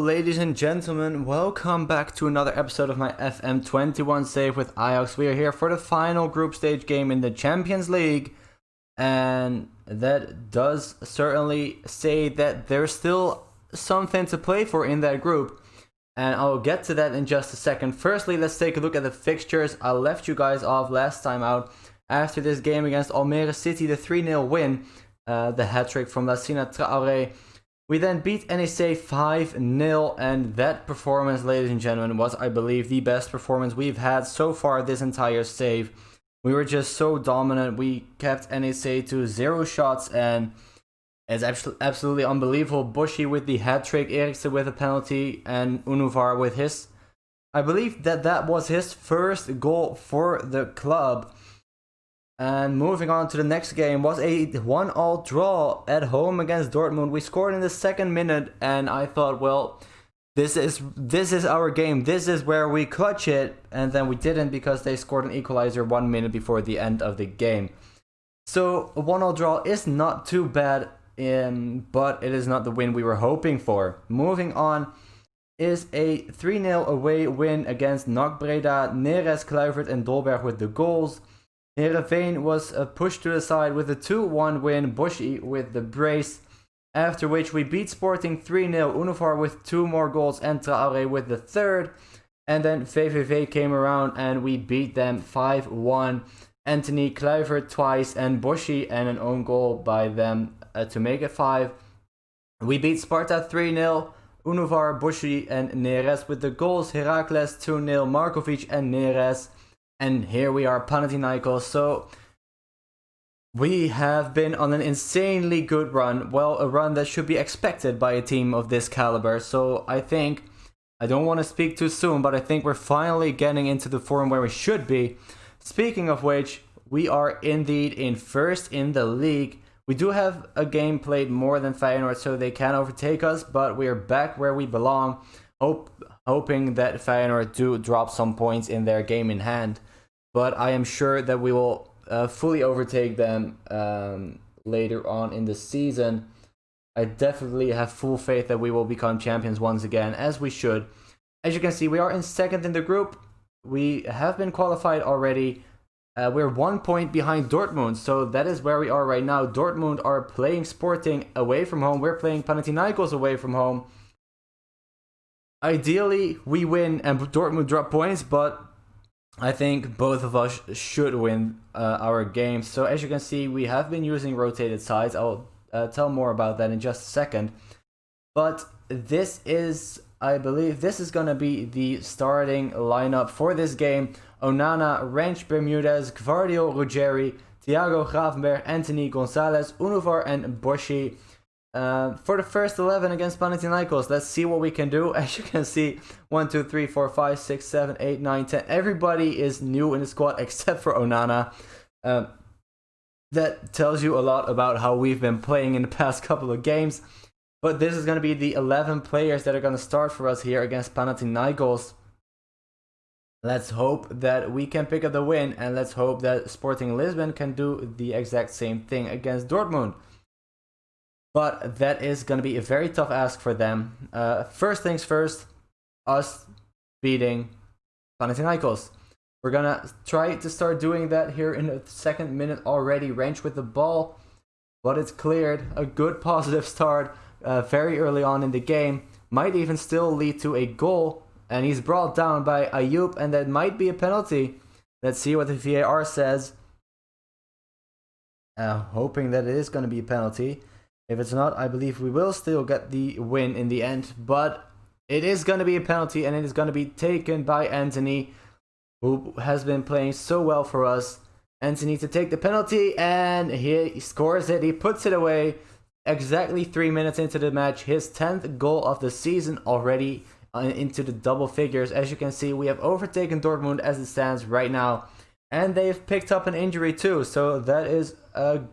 ladies and gentlemen, welcome back to another episode of my FM21 save with Ajax. We are here for the final group stage game in the Champions League, and that does certainly say that there's still something to play for in that group, and I'll get to that in just a second. Firstly, let's take a look at the fixtures. I left you guys off last time out after this game against Almere City, the 3-0 win, the hat-trick from Lassina Traoré. We then beat NEC 5-0, and that performance, ladies and gentlemen, was, I believe, the best performance we've had so far this entire save. We were just so dominant. We kept NEC to 0 shots, and it's absolutely unbelievable. Bushi with the hat-trick, Eriksen with a penalty, and Unuvar with his... I believe that was his first goal for the club. And moving on to the next game was a 1-1 draw at home against Dortmund. We scored in the second minute, and I thought, well, this is our game. This is where we clutch it. And then we didn't, because they scored an equalizer 1 minute before the end of the game. So a 1-1 draw is not too bad, but it is not the win we were hoping for. Moving on is a 3-0 away win against NAC Breda. Neres, Kluivert and Dolberg with the goals. Heerenveen was pushed to the side with a 2-1 win, Bushi with the brace, after which we beat Sporting 3-0, Unuvar with 2 more goals and Traoré with the third, and then VVV came around and we beat them 5-1, Anthony, Kluivert twice and Bushi, and an own goal by them to make it 5. We beat Sparta 3-0, Unuvar, Bushi and Neres with the goals, Heracles 2-0, Markovic and Neres. And here we are, Panathinaikos. So we have been on an insanely good run. Well, a run that should be expected by a team of this caliber. So I think, I don't want to speak too soon, but I think we're finally getting into the form where we should be. Speaking of which, we are indeed in first in the league. We do have a game played more than Feyenoord, so they can overtake us, but we are back where we belong. Hoping that Feyenoord do drop some points in their game in hand. But I am sure that we will fully overtake them later on in the season. I definitely have full faith that we will become champions once again, as we should. As you can see, we are in second in the group. We have been qualified already. We're 1 point behind Dortmund, so that is where we are right now. Dortmund are playing Sporting away from home. We're playing Panathinaikos away from home. Ideally, we win and Dortmund drop points, but I think both of us should win our games. So as you can see, we have been using rotated sides. I'll tell more about that in just a second. But this is, I believe, this is going to be the starting lineup for this game. Onana, Rensch, Bermudez, Gvardiol, Ruggeri, Thiago Gravenberg, Anthony, Gonzalez, Unuvar and Bushi. For the first 11 against Panathinaikos, let's see what we can do. As you can see, 1, 2, 3, 4, 5, 6, 7, 8, 9, 10. Everybody is new in the squad except for Onana. That tells you a lot about how we've been playing in the past couple of games. But this is going to be the 11 players that are going to start for us here against Panathinaikos. Let's hope that we can pick up the win, and let's hope that Sporting Lisbon can do the exact same thing against Dortmund. But that is going to be a very tough ask for them. First things first, us beating Panathinaikos. We're going to try to start doing that here in the second minute already. Rensch with the ball, but it's cleared. A good positive start very early on in the game. Might even still lead to a goal. And he's brought down by Ayoub, and that might be a penalty. Let's see what the VAR says. Hoping that it is going to be a penalty. If it's not, I believe we will still get the win in the end. But it is going to be a penalty, and it is going to be taken by Anthony, who has been playing so well for us. Anthony to take the penalty, and he scores it. He puts it away exactly 3 minutes into the match. His 10th goal of the season already into the double figures. As you can see, we have overtaken Dortmund as it stands right now. And they've picked up an injury too, so that is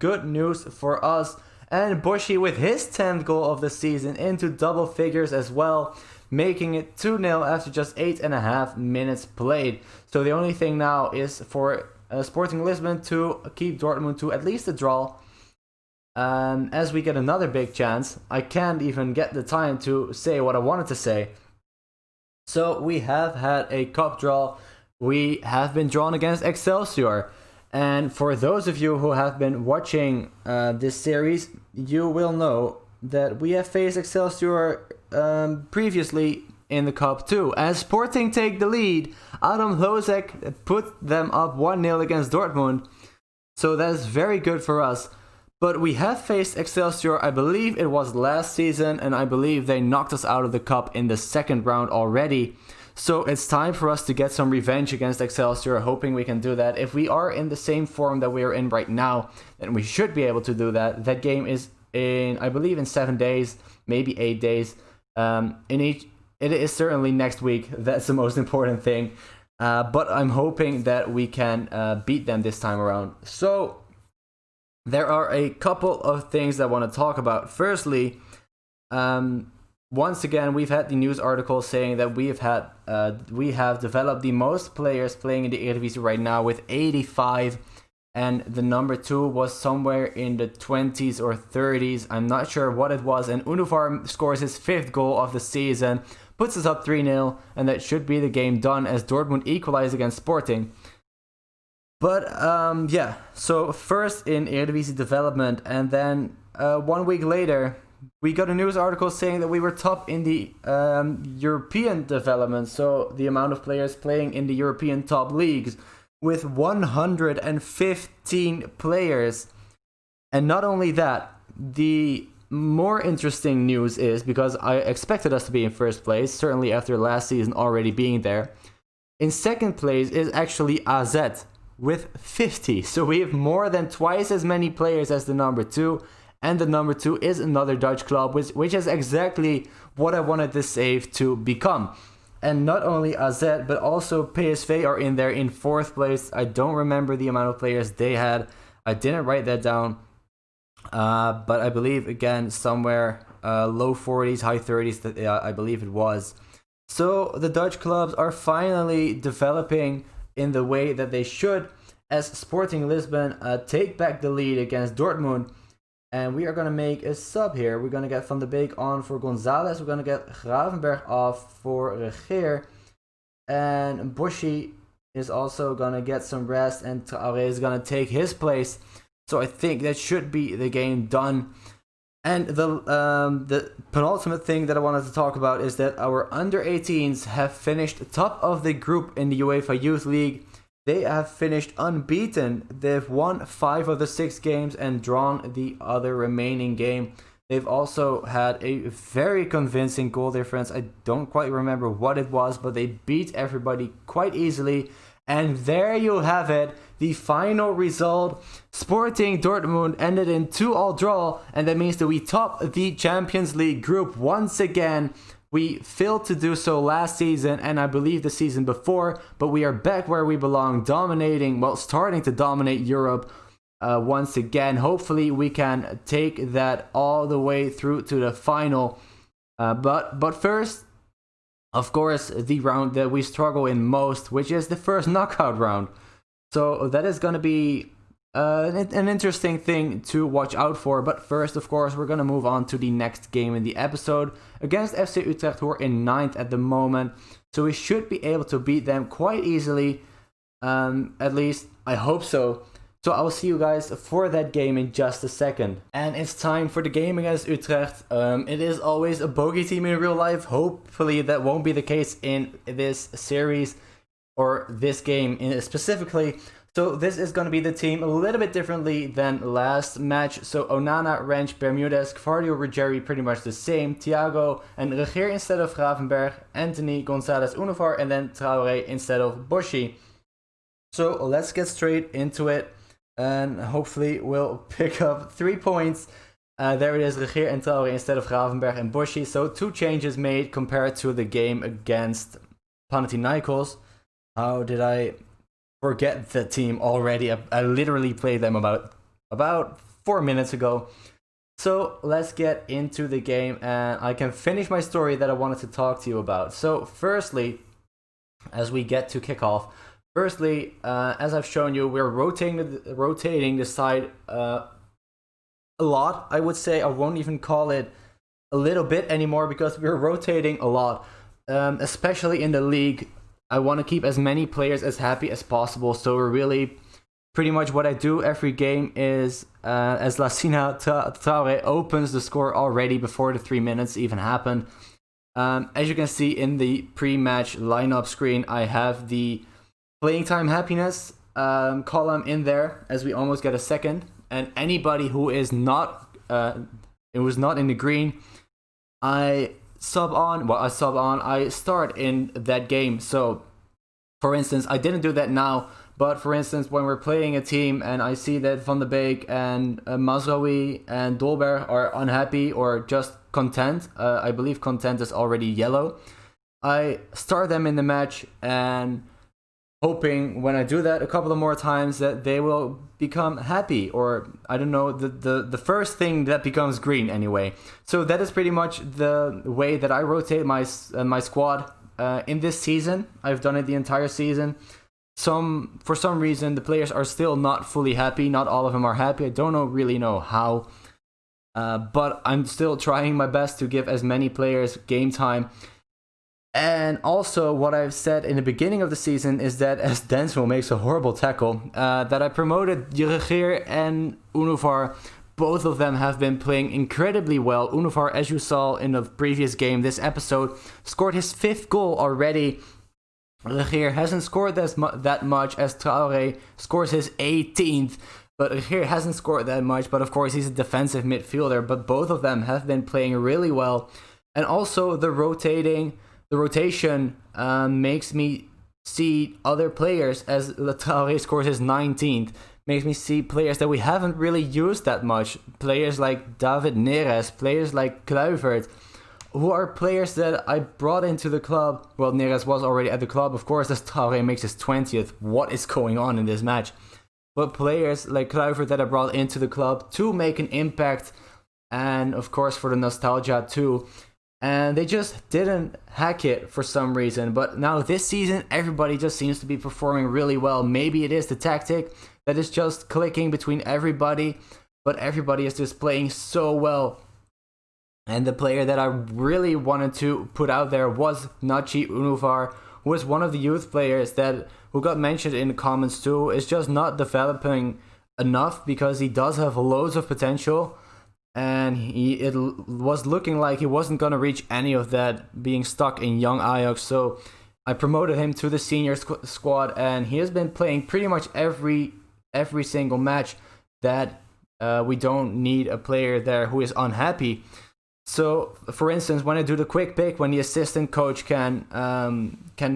good news for us. And Bushi with his 10th goal of the season into double figures as well, making it 2-0 after just 8.5 minutes played. So the only thing now is for Sporting Lisbon to keep Dortmund to at least a draw. as we get another big chance. I can't even get the time to say what I wanted to say. So we have had a cup draw. We have been drawn against Excelsior. And for those of you who have been watching this series, you will know that we have faced Excelsior previously in the cup too. As Sporting take the lead, Adam Hlozek put them up 1-0 against Dortmund. So that is very good for us. But we have faced Excelsior, I believe it was last season, and I believe they knocked us out of the cup in the second round already. So it's time for us to get some revenge against Excelsior, hoping we can do that. If we are in the same form that we are in right now, then we should be able to do that. That game is in, I believe, in 7 days, maybe 8 days. It is certainly next week. That's the most important thing. But I'm hoping that we can beat them this time around. So there are a couple of things that I want to talk about. Firstly, once again, we've had the news article saying that we have developed the most players playing in the Eredivisie right now with 85, and the number 2 was somewhere in the 20s or 30s. I'm not sure what it was, and Univar scores his 5th goal of the season, puts us up 3-0, and that should be the game done as Dortmund equalized against Sporting. But yeah, so first in Eredivisie development, and then 1 week later, we got a news article saying that we were top in the European development, so the amount of players playing in the European top leagues, with 115 players. And not only that, the more interesting news is, because I expected us to be in first place, certainly after last season already being there, in second place is actually AZ with 50. So we have more than twice as many players as the number 2. And the number 2 is another Dutch club, which is exactly what I wanted this save to become. And not only AZ, but also PSV are in there in 4th place. I don't remember the amount of players they had. I didn't write that down. But I believe, again, somewhere low 40s, high 30s, I believe it was. So the Dutch clubs are finally developing in the way that they should, as Sporting Lisbon take back the lead against Dortmund. And we are going to make a sub here. We're going to get Van de Beek on for Gonzalez. We're going to get Gravenberg off for Regeer. And Boshi is also going to get some rest. And Traoré is going to take his place. So I think that should be the game done. And the penultimate thing that I wanted to talk about is that our under-18s have finished top of the group in the UEFA Youth League. They have finished unbeaten. They've won 5 of the 6 games and drawn the other remaining game. They've also had a very convincing goal difference. I don't quite remember what it was, but they beat everybody quite easily. And there you have it. The final result. Sporting Dortmund ended in 2-2 draw. And that means that we top the Champions League group once again. We failed to do so last season and I believe the season before, but we are back where we belong, starting to dominate Europe once again. Hopefully we can take that all the way through to the final. But first, of course, the round that we struggle in most, which is the first knockout round. So that is going to be an interesting thing to watch out for. But first, of course, we're going to move on to the next game in the episode against FC Utrecht, who are in 9th at the moment. So we should be able to beat them quite easily. At least, I hope so. So I will see you guys for that game in just a second. And it's time for the game against Utrecht. It is always a bogey team in real life. Hopefully that won't be the case in this series or this game specifically. So this is going to be the team a little bit differently than last match. So Onana, Rensch, Bermudez, Kvadio, Ruggieri pretty much the same. Thiago and Regeer instead of Gravenberg. Anthony, Gonzalez, Univar, and then Traoré instead of Boshi. So let's get straight into it. And hopefully we'll pick up 3 points. There it is, Regeer and Traoré instead of Gravenberg and Boshi. So 2 changes made compared to the game against Panathinaikos. How did I forget the team already? I literally played them about 4 minutes ago. So let's get into the game and I can finish my story that I wanted to talk to you about. So firstly, as we get to kickoff, as I've shown you, we're rotating the side a lot, I would say. I won't even call it a little bit anymore because we're rotating a lot, especially in the league. I want to keep as many players as happy as possible. So we're really pretty much what I do every game is as Lassina Traore opens the score already before the 3 minutes even happened. As you can see in the pre-match lineup screen, I have the playing time happiness column in there as we almost get a second. And anybody who is not it was not in the green, I start in that game. So for instance, I didn't do that now, but for instance, when we're playing a team and I see that Van de Beek and Mazraoui and Dolberg are unhappy or just content, I believe content is already yellow, I start them in the match and hoping when I do that a couple of more times that they will become happy, or I don't know, the first thing that becomes green anyway. So that is pretty much the way that I rotate my squad in this season. I've done it the entire season. For some reason the players are still not fully happy. Not all of them are happy. I don't really know how, but I'm still trying my best to give as many players game time. And also, what I've said in the beginning of the season is that as Denzel makes a horrible tackle, that I promoted Jurigir and Unuvar. Both of them have been playing incredibly well. Unuvar, as you saw in the previous game, this episode, scored his 5th goal already. Jurigir hasn't scored that much as Traore scores his 18th. But Jurigir hasn't scored that much, but of course he's a defensive midfielder. But both of them have been playing really well. And also the rotation makes me see other players as Traore scores his 19th. Makes me see players that we haven't really used that much. Players like David Neres, players like Kluivert, who are players that I brought into the club. Well, Neres was already at the club, of course, as Traore makes his 20th. What is going on in this match? But players like Kluivert that I brought into the club to make an impact, and of course for the nostalgia too. And they just didn't hack it for some reason. But now this season, everybody just seems to be performing really well. Maybe it is the tactic that is just clicking between everybody, but everybody is just playing so well. And the player that I really wanted to put out there was Nachi Unuvar, who was one of the youth players who got mentioned in the comments too, is just not developing enough because he does have loads of potential. And it was looking like he wasn't going to reach any of that, being stuck in young Ajax. So I promoted him to the senior squad, and he has been playing pretty much every single match that we don't need a player there who is unhappy. So, for instance, when I do the quick pick, when the assistant coach can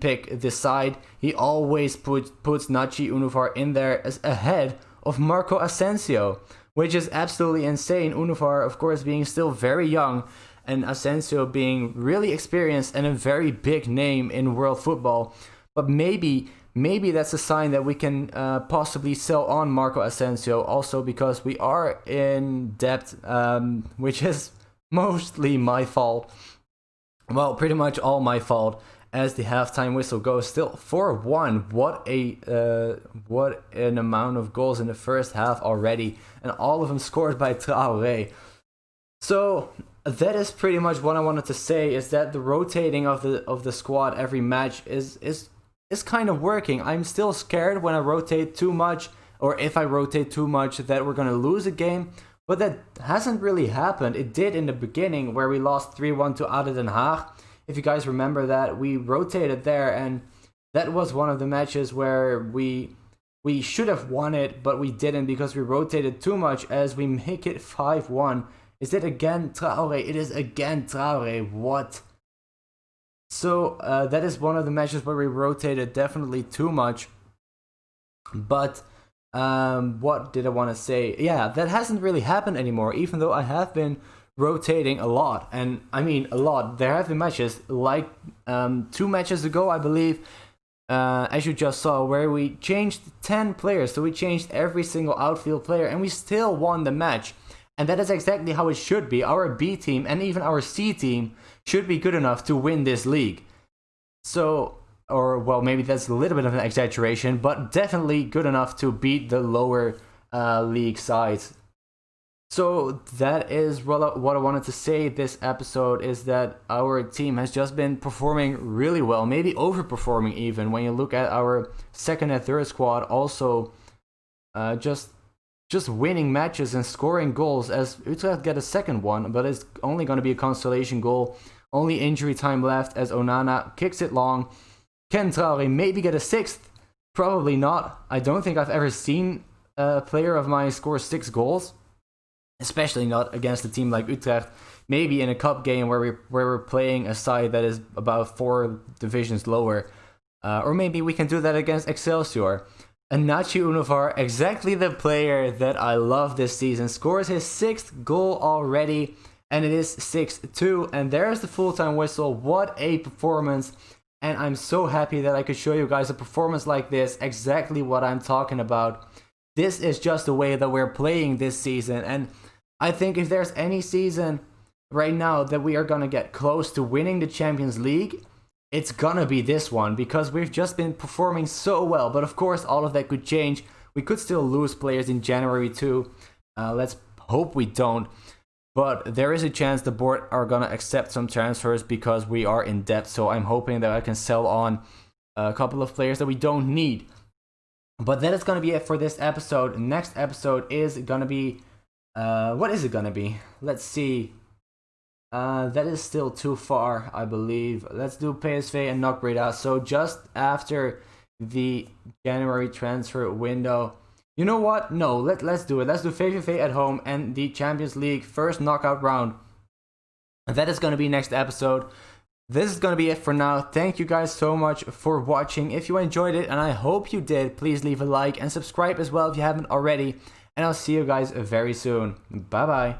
pick this side, he always puts Nachi Unuvar in there as ahead of Marco Asensio, which is absolutely insane. Unuvar, of course, being still very young, and Asensio being really experienced and a very big name in world football. But maybe that's a sign that we can possibly sell on Marco Asensio, also because we are in debt, which is mostly my fault. Well, pretty much all my fault, as the halftime whistle goes. Still 4-1. What an amount of goals in the first half already, and all of them scored by Traore. So that is pretty much what I wanted to say, is that the rotating of the squad every match is kind of working. I'm still scared when I rotate too much, or if I rotate too much, that we're going to lose a game. But that hasn't really happened. It did in the beginning, where we lost 3-1 to ADO Den Haag. If you guys remember that, we rotated there, and that was one of the matches where we should have won it, but we didn't because we rotated too much. As we make it 5-1. Is it again Traore? It is again Traore. What? So that is one of the matches where we rotated definitely too much. But what did I want to say? Yeah, that hasn't really happened anymore, even though I have been rotating a lot. And I mean a lot. There have been matches like 2 matches ago, I believe, as you just saw, where we changed 10 players. So we changed every single outfield player, and we still won the match. And that is exactly how it should be. Our B team and even our C team should be good enough to win this league. So, or well, maybe that's a little bit of an exaggeration, but definitely good enough to beat the lower league sides. So that is what I wanted to say this episode, is that our team has just been performing really well, maybe overperforming even, when you look at our second and third squad also just winning matches and scoring goals, as Utrecht get a second one, but it's only going to be a consolation goal. Only injury time left as Onana kicks it long. Ken Traore maybe get a sixth, probably not. I don't think I've ever seen a player of mine score 6 goals. Especially not against a team like Utrecht. Maybe in a cup game where we're playing a side that is about 4 divisions lower. Or maybe we can do that against Excelsior. Anachi Univar, exactly the player that I love this season, scores his 6th goal already. And it is 6-2. And there's the full-time whistle. What a performance. And I'm so happy that I could show you guys a performance like this. Exactly what I'm talking about. This is just the way that we're playing this season. And I think if there's any season right now that we are going to get close to winning the Champions League, it's going to be this one, because we've just been performing so well. But of course, all of that could change. We could still lose players in January too. Let's hope we don't. But there is a chance the board are going to accept some transfers because we are in debt. So I'm hoping that I can sell on a couple of players that we don't need. But that is going to be it for this episode. Next episode is going to be... what is it gonna be? Let's see. That is still too far, I believe. Let's do PSV and knock Breda. So just after the January transfer window. You know what? No, let's do it. Let's do VVV at home and the Champions League first knockout round. And that is gonna be next episode. This is gonna be it for now. Thank you guys so much for watching. If you enjoyed it, and I hope you did, please leave a like and subscribe as well if you haven't already. And I'll see you guys very soon. Bye bye.